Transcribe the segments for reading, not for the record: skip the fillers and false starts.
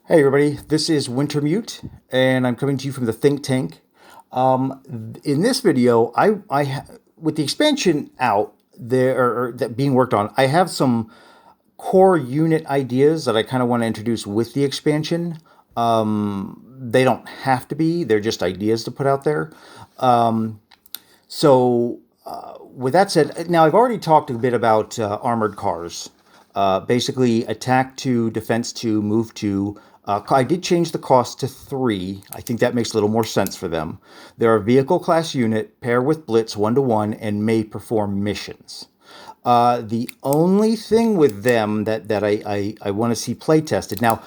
Hey everybody, this is Wintermute, and I'm coming to you from the think tank. In this video, with the expansion out there or that being worked on, I have some core unit ideas that I kind of want to introduce with the expansion. They don't have to be; they're just ideas to put out there. With that said, now I've already talked a bit about armored cars. Basically, attack two, defense two, move two. I did change the cost to three. I think that makes a little more sense for them. They're a vehicle class unit, pair with blitz 1-to-1, and may perform missions. The only thing with them that I want to see play tested. Now,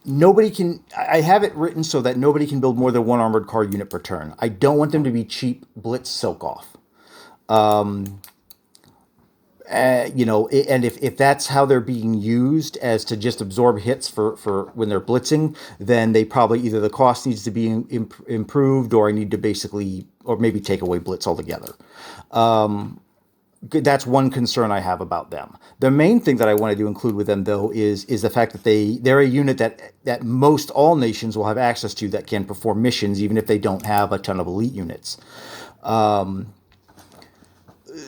nobody can. I have it written so that nobody can build more than one armored car unit per turn. I don't want them to be cheap blitz soak off. And if that's how they're being used as to just absorb hits for when they're blitzing, then they probably either the cost needs to be improved, or I need to basically, or maybe take away blitz altogether. That's one concern I have about them. The main thing that I wanted to include with them, though, is the fact that they're a unit that most all nations will have access to, that can perform missions even if they don't have a ton of elite units.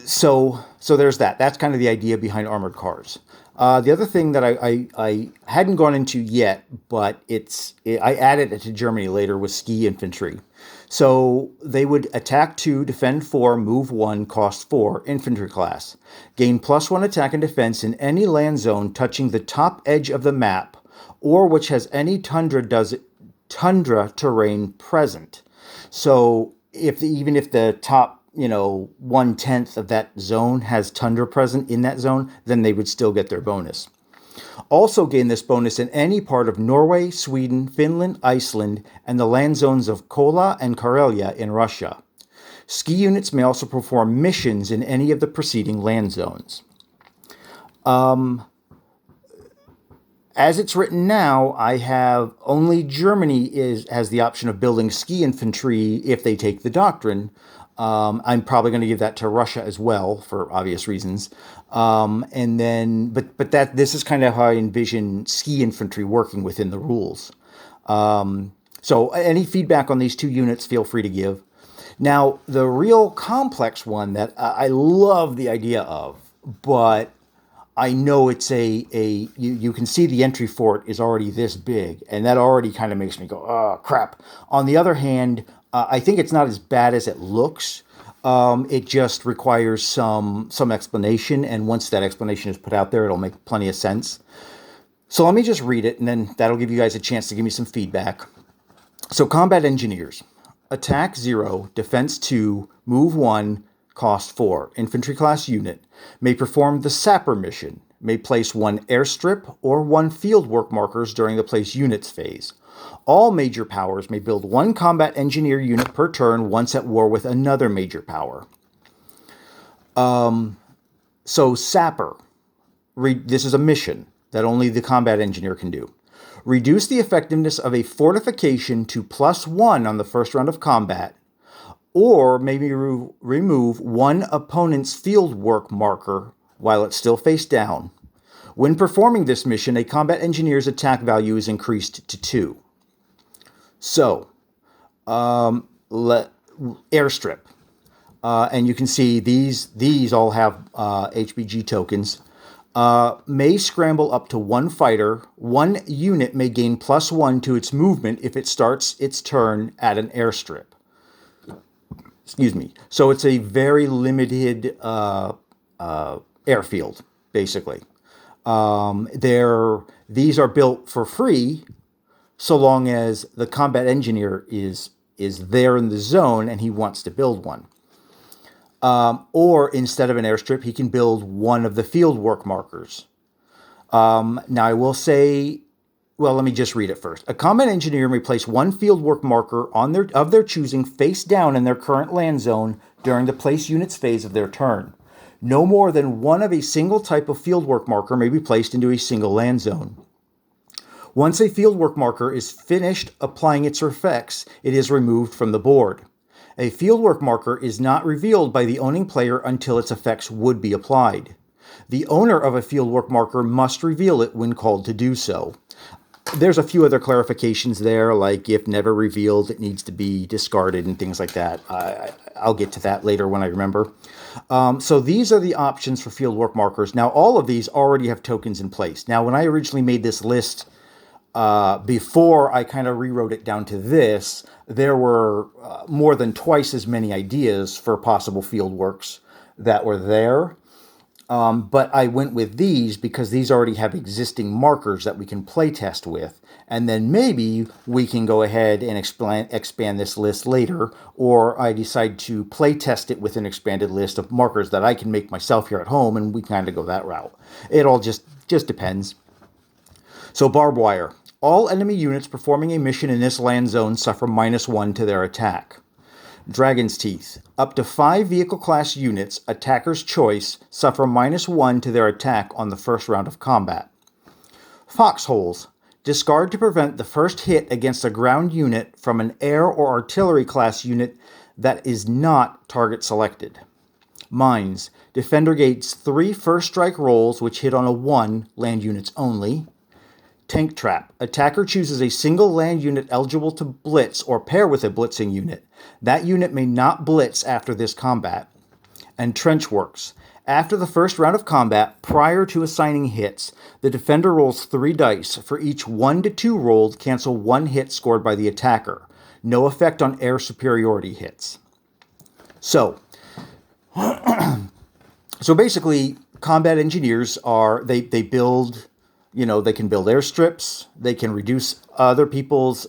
So there's that. That's kind of the idea behind armored cars. The other thing that I hadn't gone into yet, but I added it to Germany later, was ski infantry. So they would attack 2, defend 4, move 1, cost 4, infantry class. Gain +1 attack and defense in any land zone touching the top edge of the map, or which has any tundra terrain present. So even if the top 1/10 of that zone has tundra present in that zone, then they would still get their bonus. Also gain this bonus in any part of Norway, Sweden, Finland, Iceland, and the land zones of Kola and Karelia in Russia. Ski units may also perform missions in any of the preceding land zones. As it's written now, I have only Germany has the option of building ski infantry if they take the doctrine. I'm probably going to give that to Russia as well for obvious reasons. And then, but this is kind of how I envision ski infantry working within the rules. So any feedback on these two units, feel free to give. Now, the real complex one that I love the idea of, but I know it's you can see the entry for it is already this big, and that already kind of makes me go, oh, crap. On the other hand, I think it's not as bad as it looks. It just requires some explanation, and once that explanation is put out there, it'll make plenty of sense. So let me just read it, and then that'll give you guys a chance to give me some feedback. So combat engineers. Attack 0, defense 2, move 1, cost 4. Infantry class unit. May perform the sapper mission. May place 1 airstrip or 1 fieldwork markers during the place units phase. All major powers may build 1 combat engineer unit per turn once at war with another major power. So sapper. This is a mission that only the combat engineer can do. Reduce the effectiveness of a fortification to +1 on the first round of combat, or maybe remove 1 opponent's fieldwork marker while it's still face down. When performing this mission, a combat engineer's attack value is increased to 2. So, airstrip. And you can see these all have HBG tokens. May scramble up to 1 fighter. 1 unit may gain +1 to its movement if it starts its turn at an airstrip. Excuse me. So it's a very limited airfield, basically. These are built for free, so long as the combat engineer is there in the zone and he wants to build one. Or instead of an airstrip, he can build 1 of the fieldwork markers. Now I will say, well, let me just read it first. A combat engineer may place 1 fieldwork marker of their choosing face down in their current land zone during the place units phase of their turn. No more than 1 of a single type of fieldwork marker may be placed into a single land zone. Once a fieldwork marker is finished applying its effects, it is removed from the board. A fieldwork marker is not revealed by the owning player until its effects would be applied. The owner of a fieldwork marker must reveal it when called to do so. There's a few other clarifications there, like if never revealed, it needs to be discarded and things like that. I'll get to that later when I remember. So these are the options for fieldwork markers. Now, all of these already have tokens in place. Now, when I originally made this list, before I kind of rewrote it down to this, there were more than twice as many ideas for possible fieldworks that were there. But I went with these because these already have existing markers that we can play test with. And then maybe we can go ahead and expand this list later, or I decide to play test it with an expanded list of markers that I can make myself here at home, and we kind of go that route. It all just depends. So barbed wire. All enemy units performing a mission in this land zone suffer -1 to their attack. Dragon's Teeth. Up to 5 vehicle class units, attacker's choice, suffer -1 to their attack on the first round of combat. Foxholes. Discard to prevent the first hit against a ground unit from an air or artillery class unit that is not target selected. Mines. Defender gates 3 first strike rolls which hit on a 1, land units only. Tank Trap. Attacker chooses a single land unit eligible to blitz or pair with a blitzing unit. That unit may not blitz after this combat. And Trench Works. After the first round of combat, prior to assigning hits, the defender rolls 3 dice. For each 1 to 2 rolled, cancel 1 hit scored by the attacker. No effect on air superiority hits. So basically, combat engineers are, they build... they can build airstrips, they can reduce other people's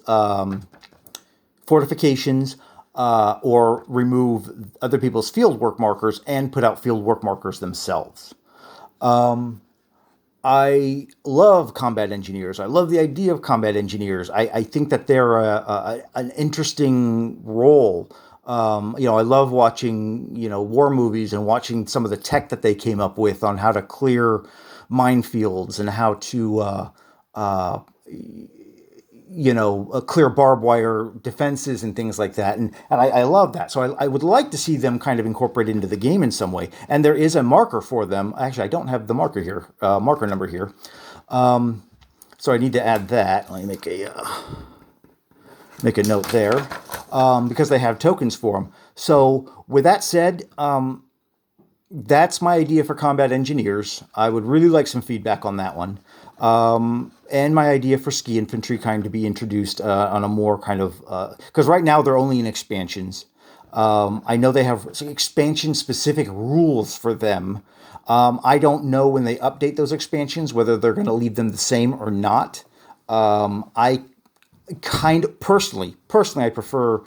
fortifications, or remove other people's fieldwork markers and put out fieldwork markers themselves. I love combat engineers. I love the idea of combat engineers. I think that they're an interesting role. I love watching, war movies and watching some of the tech that they came up with on how to clear minefields and how to, clear barbed wire defenses and things like that. And I love that. So I would like to see them kind of incorporated into the game in some way. And there is a marker for them. Actually, I don't have the marker here, marker number here. So I need to add that. Let me make a note there, because they have tokens for them. So with that said, that's my idea for combat engineers. I would really like some feedback on that one. And my idea for ski infantry kind to be introduced on a more kind of... because right now they're only in expansions. I know they have expansion-specific rules for them. I don't know when they update those expansions, whether they're going to leave them the same or not. I kind of... Personally, I prefer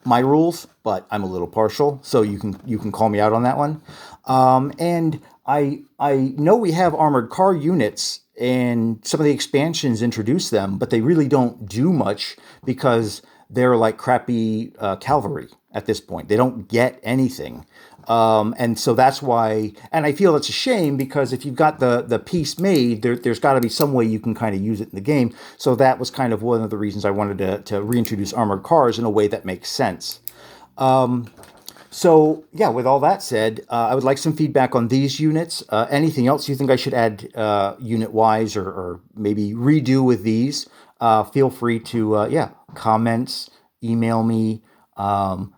my rules, but I'm a little partial, so you can call me out on that one. And I know we have armored car units, and some of the expansions introduce them, but they really don't do much because they're like crappy cavalry at this point. They don't get anything. And so that's why, and I feel it's a shame because if you've got the piece made, there's got to be some way you can kind of use it in the game. So that was kind of one of the reasons I wanted to reintroduce armored cars in a way that makes sense. So yeah, with all that said, I would like some feedback on these units. Anything else you think I should add unit-wise or maybe redo with these? Feel free to, comments, email me,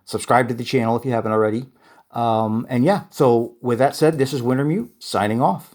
subscribe to the channel if you haven't already. And yeah, so with that said, this is Wintermute signing off.